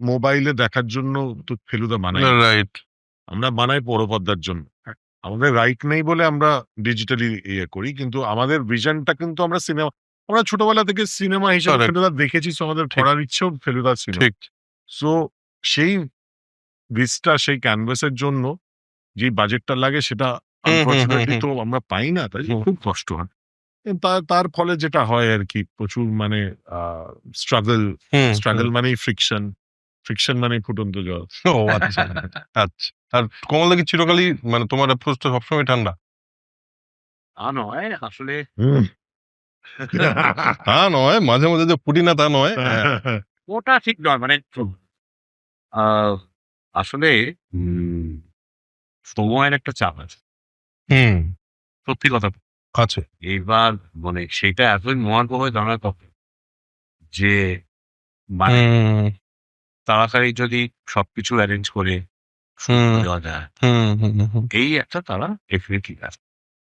মোবাইলে দেখার জন্য তো ফেলুদা বানাই, রাইট। আমরা বানাই বড় পর্দার জন্য। আমাদের রাইট নেই বলে আমরা ডিজিটালি ইয়ে করি, কিন্তু আমাদের ভিশনটা কিন্তু আমরা ছোটবেলা থেকে সিনেমা হিসেবে Correct. ফেলুদা দেখেছি, সো আমাদের ঠিক। করার ইচ্ছেও ফেলুদা ছিল। ঠিক। সো সেই ভিস্টা, সেই ক্যানভাসের জন্য যে বাজেটটা লাগে সেটা আনফরচুনেটলি তো আমরা পাই না, তাই খুব কষ্ট হয়। তার ফলে যেটা হয় আর কি, প্রচুর মানে স্ট্রাগল মানেই ফ্রিকশন মানেই ফুটন্ত জল। ও আচ্ছা। আচ্ছা। আর কমলদা কি চিরকালই মানে তোমার অ্যাপ্রোচটা সবসময় ঠান্ডা? তা নয় আসলে। তা নয়, মাঝে মাঝে যে ফুটি না তা নয়। ওটা ঠিক নয়, মানে আসলে সময়ের একটা চাপ আছে, সত্যি কথা। আছে। এইবার মানে সেটা এতই মহার্ঘ জানার কথা যে মানে তাড়াতাড়ি যদি সবকিছু অ্যারেঞ্জ করে দেওয়া যায়, এই একটা তারা ডেফিনেটলি আছে।